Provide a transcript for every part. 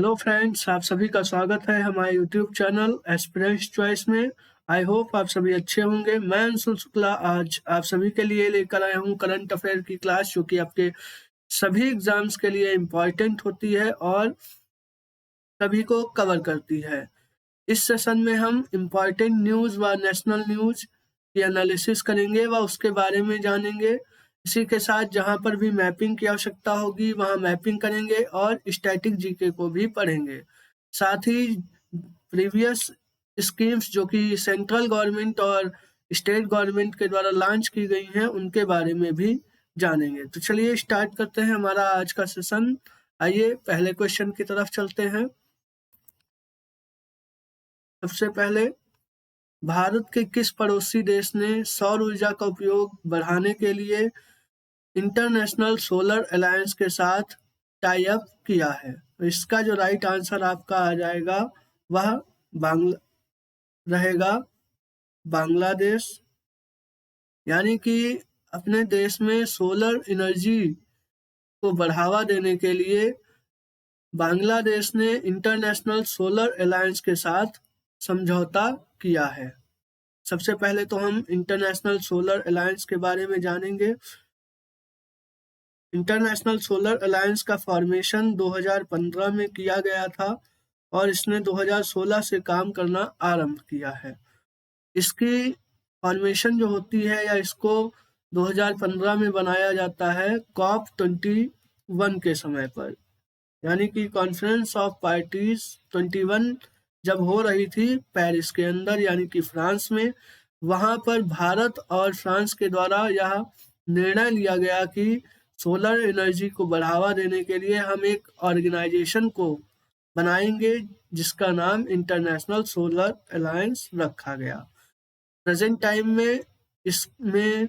Hello friends, आप सभी का स्वागत है हमारे यूट्यूब चैनल एस्पिरेंट्स चॉइस में। आई होप आप सभी अच्छे होंगे। मैं अंशुल शुक्ला आज आप सभी के लिए लेकर आया हूँ करंट अफेयर की क्लास, जो कि आपके सभी एग्जाम्स के लिए इम्पॉर्टेंट होती है और सभी को कवर करती है। इस सेशन में हम इम्पॉर्टेंट न्यूज़ व नेशनल न्यूज़ की एनालिसिस करेंगे व उसके बारे में जानेंगे। इसी के साथ जहां पर भी मैपिंग की आवश्यकता होगी वहां मैपिंग करेंगे और स्टैटिक जीके को भी पढ़ेंगे। साथ ही प्रीवियस स्कीम्स जो कि सेंट्रल गवर्नमेंट और स्टेट गवर्नमेंट के द्वारा लॉन्च की गई हैं उनके बारे में भी जानेंगे। तो चलिए स्टार्ट करते हैं हमारा आज का सेशन। आइए पहले क्वेश्चन की तरफ चलते हैं। सबसे पहले, भारत के किस पड़ोसी देश ने सौर ऊर्जा का उपयोग बढ़ाने के लिए इंटरनेशनल सोलर अलायंस के साथ टाई अप किया है? तो इसका जो राइट आंसर आपका आ जाएगा वह बांग्ला रहेगा, बांग्लादेश। यानी कि अपने देश में सोलर एनर्जी को बढ़ावा देने के लिए बांग्लादेश ने इंटरनेशनल सोलर अलायंस के साथ समझौता किया है। सबसे पहले तो हम इंटरनेशनल सोलर अलायंस के बारे में जानेंगे। इंटरनेशनल सोलर अलायंस का फॉर्मेशन 2015 में किया गया था और इसने 2016 से काम करना आरंभ किया है। इसकी फॉर्मेशन जो होती है या इसको 2015 में बनाया जाता है COP21 के समय पर, यानी कि कॉन्फ्रेंस ऑफ पार्टीज 21 जब हो रही थी पेरिस के अंदर यानी कि फ्रांस में, वहां पर भारत और फ्रांस के द्वारा यह निर्णय लिया गया कि सोलर एनर्जी को बढ़ावा देने के लिए हम एक ऑर्गेनाइजेशन को बनाएंगे जिसका नाम इंटरनेशनल सोलर अलायंस रखा गया। प्रेजेंट टाइम में इसमें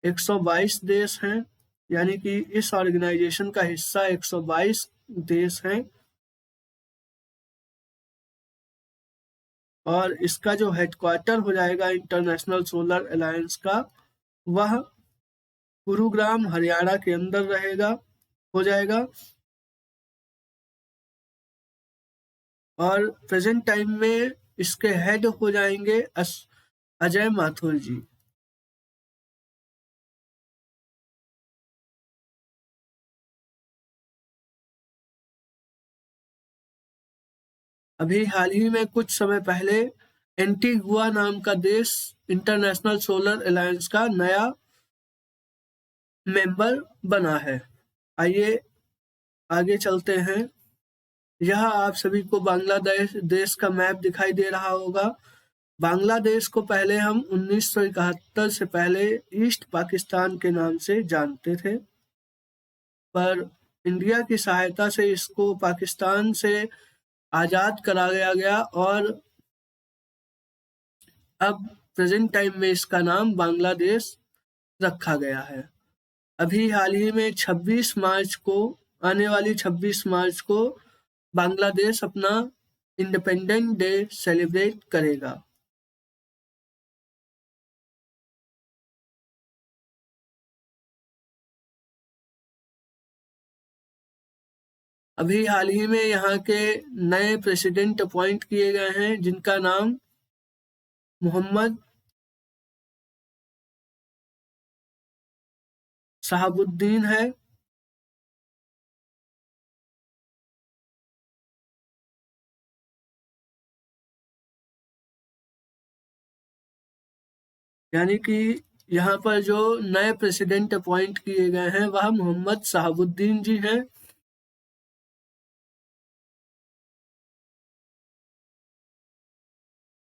122 देश हैं, यानी कि इस ऑर्गेनाइजेशन का हिस्सा 122 देश हैं और इसका जो हेडक्वार्टर हो जाएगा इंटरनेशनल सोलर अलायंस का, वह गुरुग्राम हरियाणा के अंदर रहेगा, हो जाएगा। और प्रेजेंट टाइम में इसके हेड हो जाएंगे अजय माथुर जी। अभी हाल ही में कुछ समय पहले एंटीगुआ नाम का देश इंटरनेशनल सोलर अलायंस का नया मेंबर बना है। आइए आगे चलते हैं। यह आप सभी को बांग्लादेश देश का मैप दिखाई दे रहा होगा। बांग्लादेश को पहले हम 1971 से पहले ईस्ट पाकिस्तान के नाम से जानते थे, पर इंडिया की सहायता से इसको पाकिस्तान से आज़ाद कराया गया और अब प्रेजेंट टाइम में इसका नाम बांग्लादेश रखा गया है। अभी हाल ही में 26 मार्च को, आने वाली 26 मार्च को बांग्लादेश अपना इंडिपेंडेंट डे सेलिब्रेट करेगा। अभी हाल ही में यहाँ के नए प्रेसिडेंट अपॉइंट किए गए हैं जिनका नाम मोहम्मद शहाबुद्दीन है। यानी कि यहाँ पर जो नए प्रेसिडेंट अपॉइंट किए गए हैं वह मोहम्मद शहाबुद्दीन जी हैं।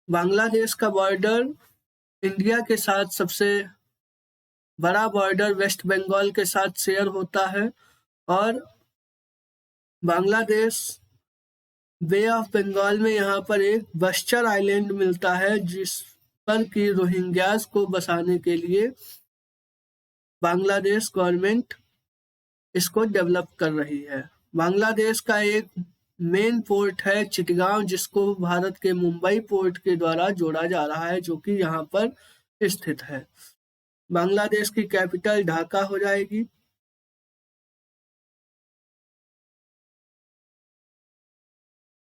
बांग्लादेश का बॉर्डर इंडिया के साथ सबसे बड़ा बॉर्डर वेस्ट बंगाल के साथ शेयर होता है और बांग्लादेश बे ऑफ बंगाल में यहाँ पर एक बस्तर आइलैंड मिलता है जिस पर कि रोहिंग्यास को बसाने के लिए बांग्लादेश गवर्नमेंट इसको डेवलप कर रही है। बांग्लादेश का एक मेन पोर्ट है चिटगांव, जिसको भारत के मुंबई पोर्ट के द्वारा जोड़ा जा रहा है, जो कि यहाँ पर स्थित है। बांग्लादेश की कैपिटल ढाका हो जाएगी।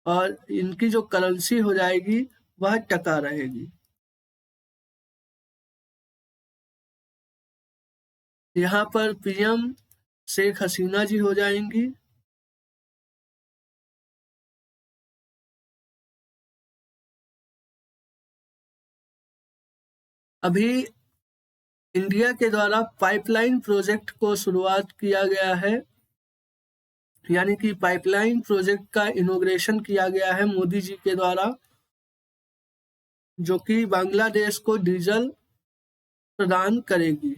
और इनकी जो करेंसी हो जाएगी वह टका रहेगी। यहाँ पर पीएम शेख हसीना जी हो जाएंगी। अभी इंडिया के द्वारा पाइपलाइन प्रोजेक्ट को शुरुआत किया गया है, यानी कि पाइपलाइन प्रोजेक्ट का इनॉग्रेशन किया गया है मोदी जी के द्वारा, जो कि बांग्लादेश को डीजल प्रदान करेगी।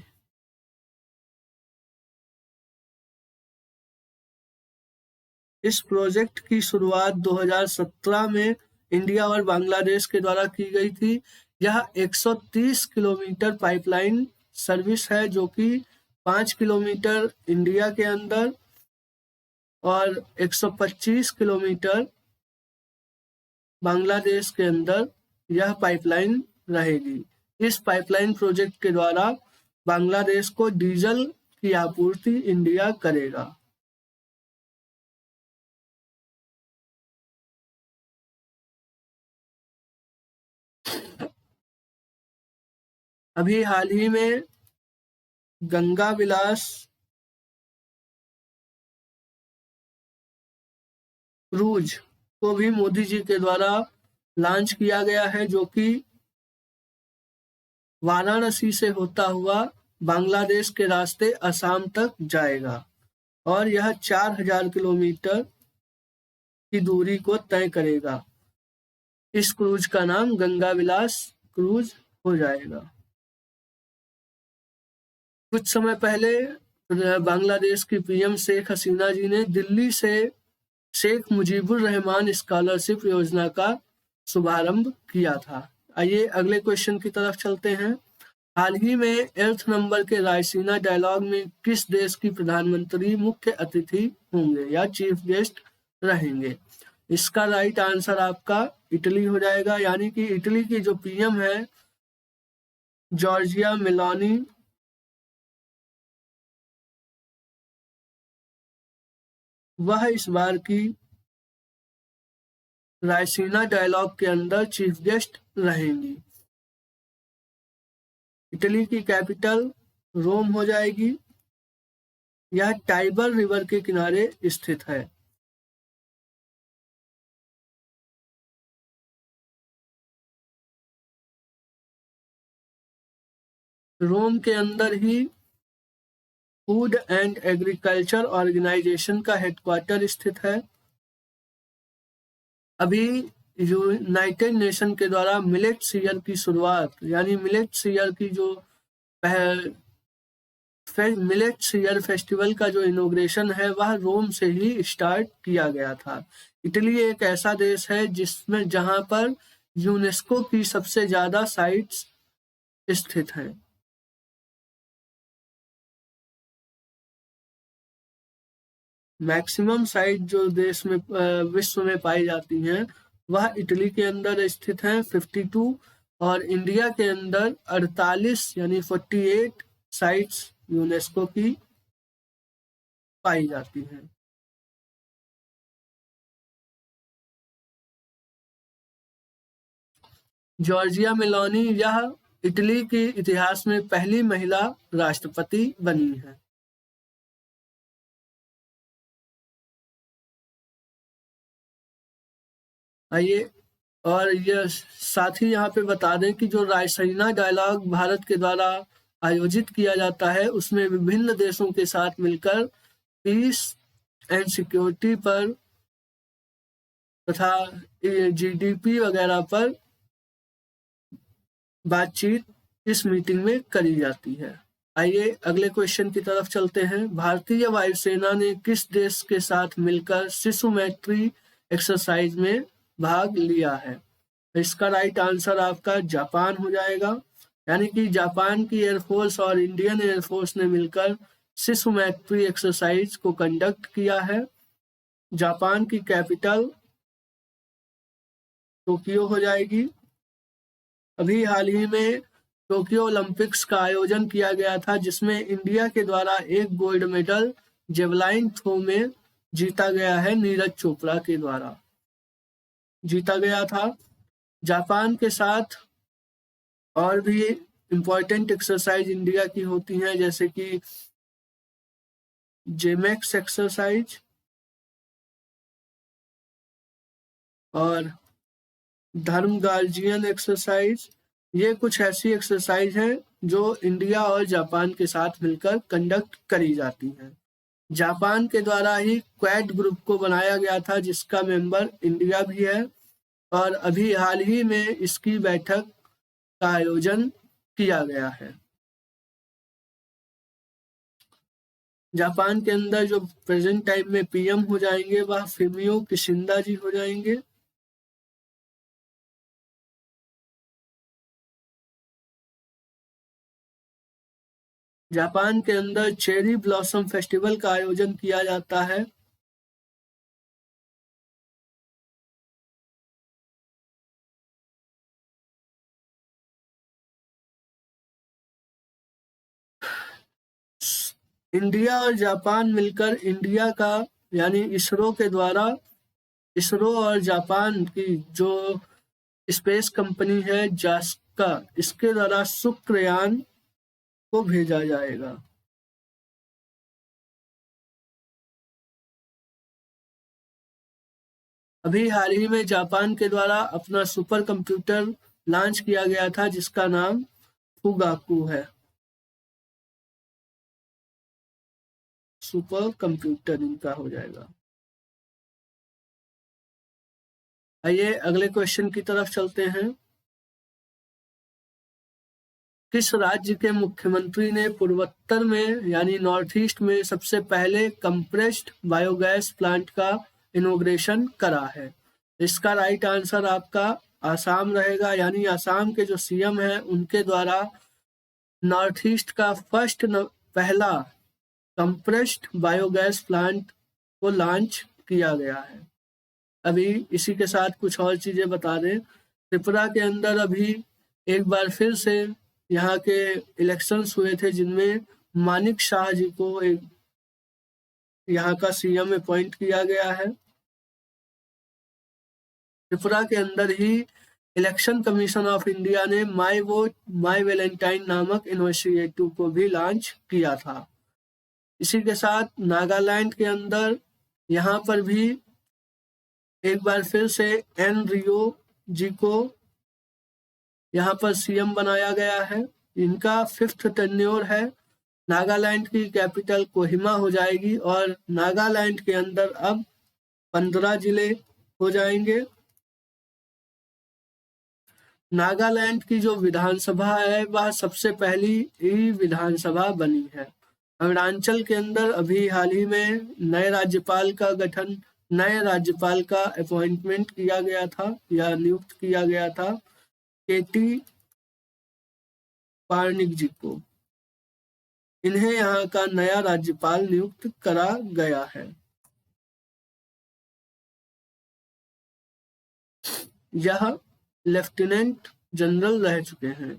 इस प्रोजेक्ट की शुरुआत 2017 में इंडिया और बांग्लादेश के द्वारा की गई थी। यह 130 किलोमीटर पाइपलाइन सर्विस है, जो कि 5 किलोमीटर इंडिया के अंदर और 125 किलोमीटर बांग्लादेश के अंदर यह पाइपलाइन रहेगी। इस पाइपलाइन प्रोजेक्ट के द्वारा बांग्लादेश को डीजल की आपूर्ति इंडिया करेगा। अभी हाल ही में गंगा विलास क्रूज को भी मोदी जी के द्वारा लॉन्च किया गया है, जो कि वाराणसी से होता हुआ बांग्लादेश के रास्ते असम तक जाएगा और यह 4000 किलोमीटर की दूरी को तय करेगा। इस क्रूज का नाम गंगा विलास क्रूज हो जाएगा। कुछ समय पहले बांग्लादेश की पीएम शेख हसीना जी ने दिल्ली से शेख मुजीबुर रहमान स्कॉलरशिप योजना का शुभारंभ किया था। आइए अगले क्वेश्चन की तरफ चलते हैं। हाल ही में 8th नंबर के रायसीना डायलॉग में किस देश की प्रधानमंत्री मुख्य अतिथि होंगे या चीफ गेस्ट रहेंगे? इसका राइट आंसर आपका इटली हो जाएगा, यानी कि इटली की जो पीएम है जॉर्जिया मेलोनी, वह इस बार की रायसीना डायलॉग के अंदर चीफ गेस्ट रहेंगी। इटली की कैपिटल रोम हो जाएगी। यह टाइबर रिवर के किनारे स्थित है। रोम के अंदर ही फूड एंड एग्रीकल्चर ऑर्गेनाइजेशन का हेडक्वार्टर स्थित है। अभी यूनाइटेड नेशन के द्वारा मिलेट्स ईयर की शुरुआत, यानी मिलेट्स ईयर की जो मिलेट्स ईयर फेस्टिवल का जो इनॉग्रेशन है वह रोम से ही स्टार्ट किया गया था। इटली एक ऐसा देश है जिसमें जहां पर यूनेस्को की सबसे ज्यादा साइट्स स्थित हैं। मैक्सिमम साइट जो देश में विश्व में पाई जाती हैं वह इटली के अंदर स्थित हैं 52, और इंडिया के अंदर 48 यानी 48 साइट्स यूनेस्को की पाई जाती हैं। जॉर्जिया मेलोनी यह इटली के इतिहास में पहली महिला राष्ट्रपति बनी है। आइए और यह साथ ही यहाँ पे बता दें कि जो रायसीना डायलॉग भारत के द्वारा आयोजित किया जाता है उसमें विभिन्न देशों के साथ मिलकर पीस एंड सिक्योरिटी पर तथा जीडीपी वगैरह पर बातचीत इस मीटिंग में करी जाती है। आइए अगले क्वेश्चन की तरफ चलते हैं। भारतीय वायुसेना ने किस देश के साथ मिलकर शिशु मैत्री एक्सरसाइज में भाग लिया है? इसका राइट आंसर आपका जापान हो जाएगा, यानी कि जापान की एयरफोर्स और इंडियन एयरफोर्स ने मिलकर शिशु मैत्री एक्सरसाइज को कंडक्ट किया है। जापान की कैपिटल टोक्यो हो जाएगी। अभी हाल ही में टोक्यो ओलंपिक्स का आयोजन किया गया था, जिसमें इंडिया के द्वारा एक गोल्ड मेडल जेवलाइन थ्रो में जीता गया है नीरज चोपड़ा के द्वारा। जीता गया था। जापान के साथ और भी इम्पोर्टेंट एक्सरसाइज इंडिया की होती हैं, जैसे कि जेमेक्स एक्सरसाइज और धर्म गार्जियन एक्सरसाइज। ये कुछ ऐसी एक्सरसाइज हैं जो इंडिया और जापान के साथ मिलकर कंडक्ट करी जाती हैं। जापान के द्वारा ही क्वाड ग्रुप को बनाया गया था, जिसका मेंबर इंडिया भी है, और अभी हाल ही में इसकी बैठक का आयोजन किया गया है। जापान के अंदर जो प्रेजेंट टाइम में पीएम हो जाएंगे वह फुमियो किशिदा जी हो जाएंगे। जापान के अंदर चेरी ब्लॉसम फेस्टिवल का आयोजन किया जाता है। इंडिया और जापान मिलकर इंडिया का यानी इसरो के द्वारा, इसरो और जापान की जो स्पेस कंपनी है जास्का, इसके द्वारा शुक्रयान को भेजा जाएगा। अभी हाल ही में जापान के द्वारा अपना सुपर कंप्यूटर लॉन्च किया गया था, जिसका नाम फुगाकू है। सुपर कंप्यूटर इनका हो जाएगा। आइए अगले क्वेश्चन की तरफ चलते हैं। किस राज्य के मुख्यमंत्री ने पूर्वोत्तर में यानी नॉर्थ ईस्ट में सबसे पहले कंप्रेस्ड बायोगैस प्लांट का इनॉग्रेशन करा है? इसका राइट आंसर आपका आसाम रहेगा, यानी आसाम के जो सीएम हैं उनके द्वारा नॉर्थ ईस्ट का पहला कंप्रेस्ड बायोगैस प्लांट को लॉन्च किया गया है। अभी इसी के साथ कुछ और चीजें बता दें। त्रिपुरा के अंदर अभी एक बार फिर से यहाँ के इलेक्शंस हुए थे, जिनमें मानिक शाह जी को एक यहाँ का सीएम अपॉइंट किया गया है। त्रिपुरा के अंदर ही इलेक्शन कमीशन ऑफ इंडिया ने माई वोट माई वैलेंटाइन नामक इनिशिएटिव को भी लॉन्च किया था। इसी के साथ नागालैंड के अंदर यहाँ पर भी एक बार फिर से एन रियो जी को यहाँ पर सीएम बनाया गया है। इनका 5th टेन्योर है। नागालैंड की कैपिटल कोहिमा हो जाएगी और नागालैंड के अंदर अब 15 जिले हो जाएंगे। नागालैंड की जो विधानसभा है वह सबसे पहली ई विधानसभा बनी है। अरुणाचल के अंदर अभी हाल ही में नए राज्यपाल का अपॉइंटमेंट किया गया था या नियुक्त किया गया था केटी पार्निक जी को। इन्हें यहाँ का नया राज्यपाल नियुक्त करा गया है। यह लेफ्टिनेंट जनरल रह चुके हैं।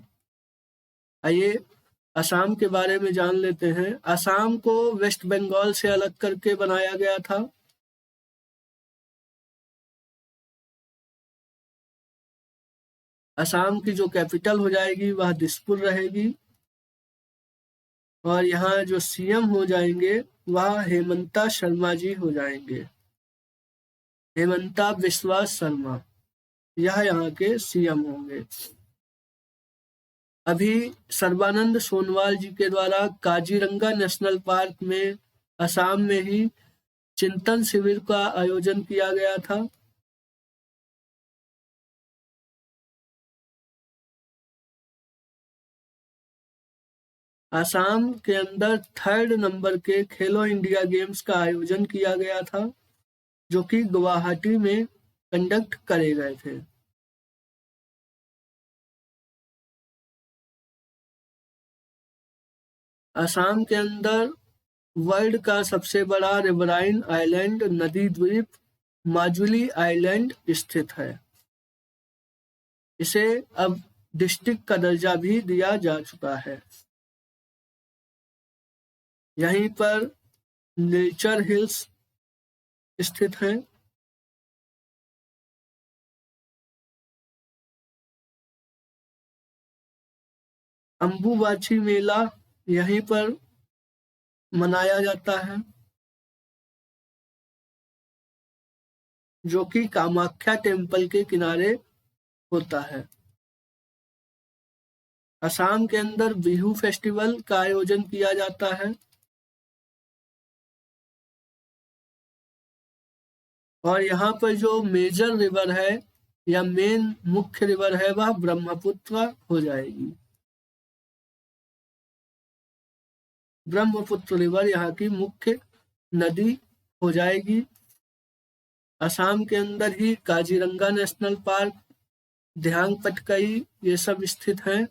आइए असम के बारे में जान लेते हैं। असम को वेस्ट बंगाल से अलग करके बनाया गया था। असम की जो कैपिटल हो जाएगी वह दिसपुर रहेगी और यहाँ जो सीएम हो जाएंगे वह हेमंता शर्मा जी हो जाएंगे। हेमंता बिस्वा शर्मा यह यहाँ के सीएम होंगे। अभी सर्बानंद सोनोवाल जी के द्वारा काजीरंगा नेशनल पार्क में असम में ही चिंतन शिविर का आयोजन किया गया था। असम के अंदर 3rd नंबर के खेलो इंडिया गेम्स का आयोजन किया गया था, जो कि गुवाहाटी में कंडक्ट करे गए थे। असम के अंदर वर्ल्ड का सबसे बड़ा रिवराइन आइलैंड नदी द्वीप माजुली आइलैंड स्थित है। इसे अब डिस्ट्रिक्ट का दर्जा भी दिया जा चुका है। यहीं पर नेचर हिल्स स्थित हैं। अंबुबाची मेला यहीं पर मनाया जाता है, जो कि कामाख्या टेम्पल के किनारे होता है। असम के अंदर बिहू फेस्टिवल का आयोजन किया जाता है, और यहाँ पर जो मेजर रिवर है या मेन मुख्य रिवर है वह ब्रह्मपुत्र हो जाएगी। ब्रह्मपुत्र रिवर यहाँ की मुख्य नदी हो जाएगी। असम के अंदर ही काजीरंगा नेशनल पार्क, ध्यांग पटकई ये सब स्थित हैं,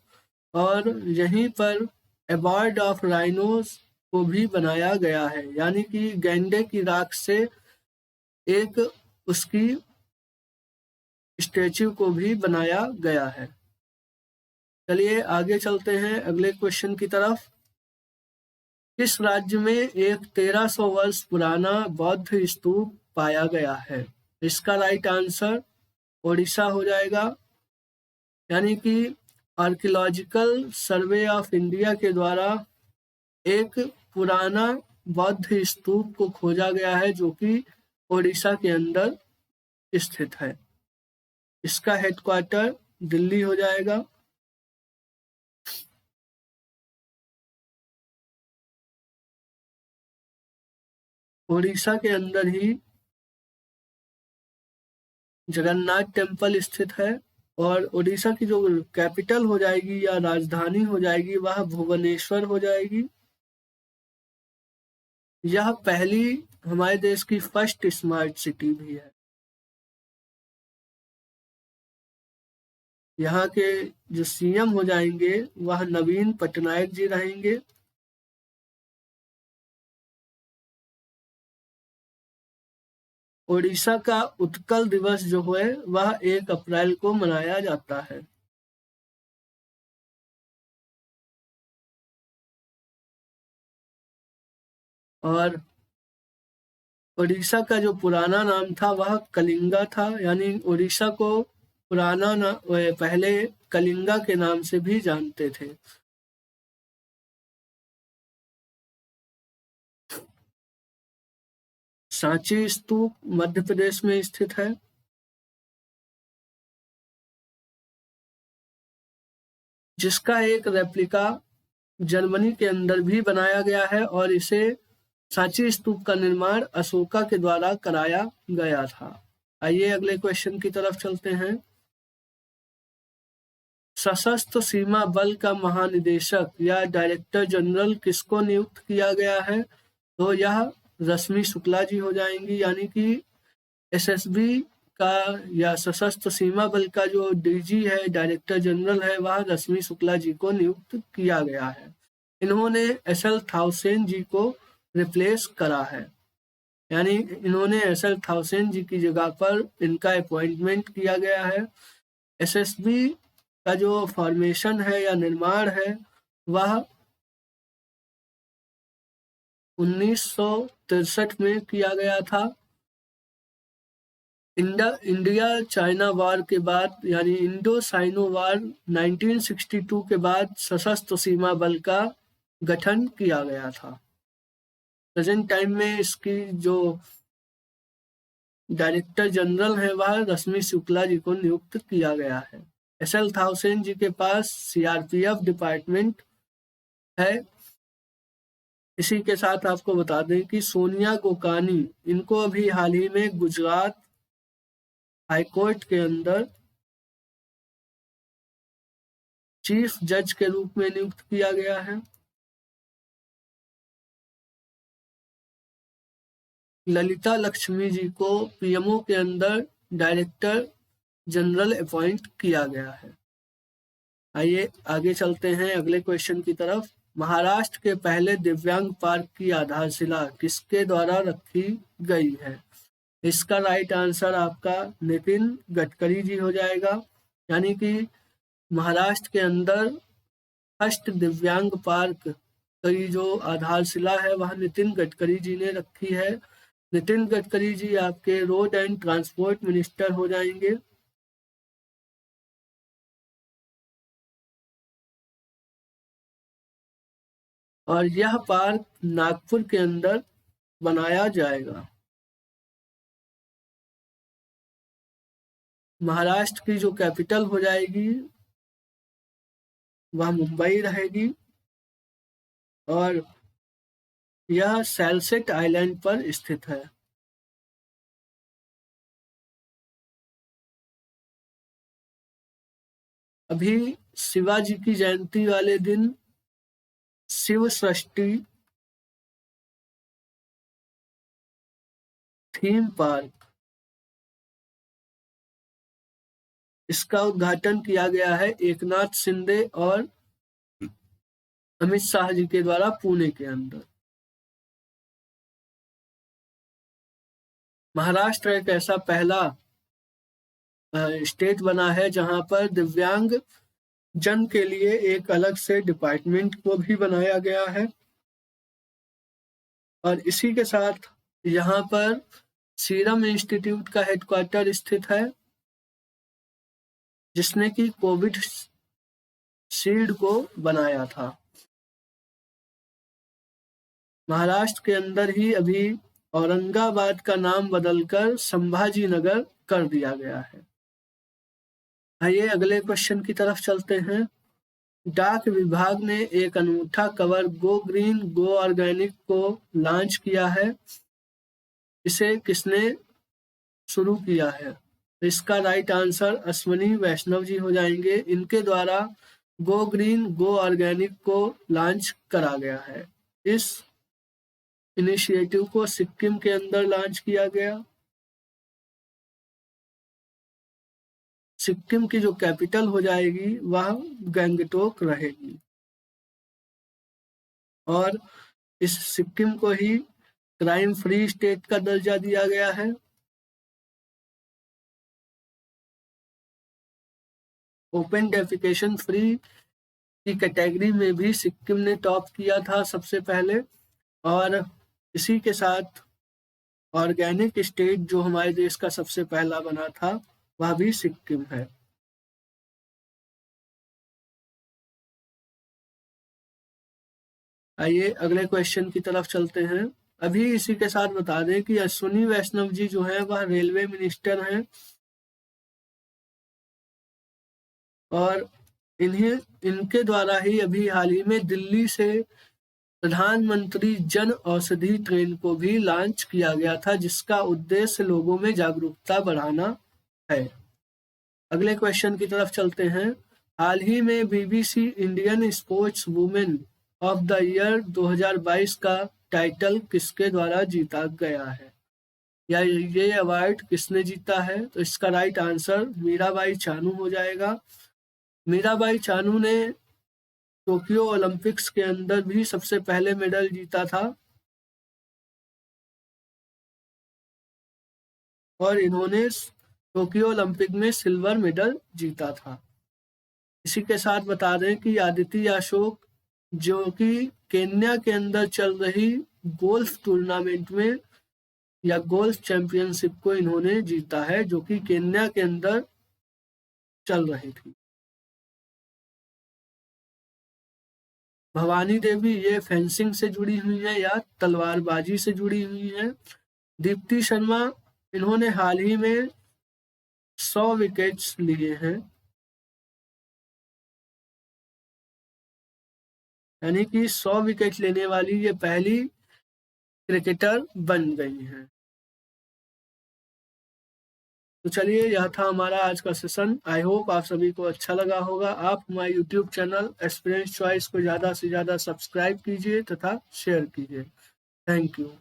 और यहीं पर अबॉर्ड ऑफ राइनोस को भी बनाया गया है, यानी कि गैंडे की राख से एक उसकी स्टैच्यू को भी बनाया गया है। चलिए आगे चलते हैं अगले क्वेश्चन की तरफ। किस राज्य में एक 1300 वर्ष पुराना बौद्ध स्तूप पाया गया है? इसका राइट आंसर ओडिशा हो जाएगा, यानी कि आर्कियोलॉजिकल सर्वे ऑफ इंडिया के द्वारा एक पुराना बौद्ध स्तूप को खोजा गया है, जो कि ओडिशा के अंदर स्थित है। इसका हेडक्वार्टर दिल्ली हो जाएगा। ओडिशा के अंदर ही जगन्नाथ टेम्पल स्थित है, और ओडिशा की जो कैपिटल हो जाएगी या राजधानी हो जाएगी वह भुवनेश्वर हो जाएगी। यह पहली हमारे देश की फर्स्ट स्मार्ट सिटी भी है। यहाँ के जो सीएम हो जाएंगे वह नवीन पटनायक जी रहेंगे। ओडिशा का उत्कल दिवस जो है वह 1 अप्रैल को मनाया जाता है। और ओडिशा का जो पुराना नाम था वह कलिंगा था, यानी ओडिशा को पुराना पहले कलिंगा के नाम से भी जानते थे। सांची स्तूप मध्य प्रदेश में स्थित है। जिसका एक रेप्लिका जर्मनी के अंदर भी बनाया गया है, और इसे सांची स्तूप का निर्माण अशोका के द्वारा कराया गया था। आइए अगले क्वेश्चन की तरफ चलते हैं। सशस्त्र सीमा बल का महानिदेशक या डायरेक्टर जनरल किसको नियुक्त किया गया है? तो यह रश्मि शुक्ला जी हो जाएंगी, यानी कि एसएसबी का या सशस्त्र सीमा बल का जो डीजी है, डायरेक्टर जनरल है, वह रश्मि शुक्ला जी को नियुक्त किया गया है। इन्होंने एसएल थाउसेन जी को रिप्लेस करा है, यानी इन्होंने एसएल थाउसेन जी की जगह पर इनका अपॉइंटमेंट किया गया है। एसएसबी का जो फॉर्मेशन है या निर्माण है वह 1963 में किया गया था। इंडिया चाइना वार के बाद, यानी इंडो साइनो वार 1962 के बाद सशस्त्र सीमा बल का गठन किया गया था। प्रेजेंट टाइम में इसकी जो डायरेक्टर जनरल है वह रश्मि शुक्ला जी को नियुक्त किया गया है। एसएल थाउसेन जी के पास सीआरपीएफ डिपार्टमेंट है। इसी के साथ आपको बता दें कि सोनिया गोकानी, इनको अभी हाल ही में गुजरात हाईकोर्ट के अंदर चीफ जज के रूप में नियुक्त किया गया है। ललिता लक्ष्मी जी को पीएमओ के अंदर डायरेक्टर जनरल अपॉइंट किया गया है। आइए आगे चलते हैं अगले क्वेश्चन की तरफ। महाराष्ट्र के पहले दिव्यांग पार्क की आधारशिला किसके द्वारा रखी गई है? इसका राइट आंसर आपका नितिन गडकरी जी हो जाएगा, यानी कि महाराष्ट्र के अंदर फर्स्ट दिव्यांग पार्क की जो आधारशिला है वह नितिन गडकरी जी ने रखी है। नितिन गडकरी जी आपके रोड एंड ट्रांसपोर्ट मिनिस्टर हो जाएंगे। और यह पार्क नागपुर के अंदर बनाया जाएगा। महाराष्ट्र की जो कैपिटल हो जाएगी वह मुंबई रहेगी और यह सैलसेट आइलैंड पर स्थित है। अभी शिवाजी की जयंती वाले दिन शिव षष्ठी थीम पार्क, इसका उद्घाटन किया गया है एकनाथ शिंदे और अमित शाह जी के द्वारा पुणे के अंदर। महाराष्ट्र एक ऐसा पहला स्टेट बना है जहां पर दिव्यांग जन के लिए एक अलग से डिपार्टमेंट को भी बनाया गया है और इसी के साथ यहाँ पर सीरम इंस्टीट्यूट का हेडक्वार्टर स्थित है जिसने कि कोविड शील्ड को बनाया था। महाराष्ट्र के अंदर ही अभी औरंगाबाद का नाम बदलकर संभाजी नगर कर दिया गया है। आइए अगले क्वेश्चन की तरफ चलते हैं। डाक विभाग ने एक अनूठा कवर गो ग्रीन गो ऑर्गेनिक को लॉन्च किया है। इसे किसने शुरू किया है? इसका राइट आंसर अश्विनी वैष्णव जी हो जाएंगे। इनके द्वारा गो ग्रीन गो ऑर्गेनिक को लॉन्च करा गया है। इस इनिशिएटिव को सिक्किम के अंदर लॉन्च किया गया। सिक्किम की जो कैपिटल हो जाएगी वह गंगटोक रहेगी और इस सिक्किम को ही क्राइम फ्री स्टेट का दर्जा दिया गया है। ओपन डेफिकेशन फ्री की कैटेगरी में भी सिक्किम ने टॉप किया था सबसे पहले और इसी के साथ ऑर्गेनिक स्टेट जो हमारे देश का सबसे पहला बना था वह भी सिक्किम है। आइए अगले क्वेश्चन की तरफ चलते हैं। अभी इसी के साथ बता दें कि अश्विनी वैष्णव जी जो है वह रेलवे मिनिस्टर हैं और इनके द्वारा ही अभी हाल ही में दिल्ली से प्रधानमंत्री जन औषधि ट्रेन को भी लॉन्च किया गया था जिसका उद्देश्य लोगों में जागरूकता बढ़ाना है। अगले क्वेश्चन की तरफ चलते हैं। हाल ही में BBC Indian sports women of the year 2022 का टाइटल किसके द्वारा जीता गया है या ये अवार्ड किसने जीता है? तो इसका राइट आंसर मीराबाई चानू हो जाएगा। मीराबाई चानू ने टोक्यो ओलंपिक्स के अंदर भी सबसे पहले मेडल जीता था और इन्होंने टोक्यो ओलंपिक में सिल्वर मेडल जीता था। इसी के साथ बता दें कि आदिति अशोक जो कि केन्या के अंदर चल रही गोल्फ टूर्नामेंट में या गोल्फ चैंपियनशिप को इन्होंने जीता है जो कि केन्या के अंदर चल रही थी। भवानी देवी ये फेंसिंग से जुड़ी हुई है या तलवारबाजी से जुड़ी हुई है। दीप्ति शर्मा इन्होंने हाल ही में 100 विकेट्स लिए हैं यानी कि 100 विकेट लेने वाली ये पहली क्रिकेटर बन गई हैं। तो चलिए यह था हमारा आज का सेशन। आई होप आप सभी को अच्छा लगा होगा। आप हमारे यूट्यूब चैनल एस्पिरेंट्स चॉइस को ज़्यादा से ज़्यादा सब्सक्राइब कीजिए तथा शेयर कीजिए। Thank you.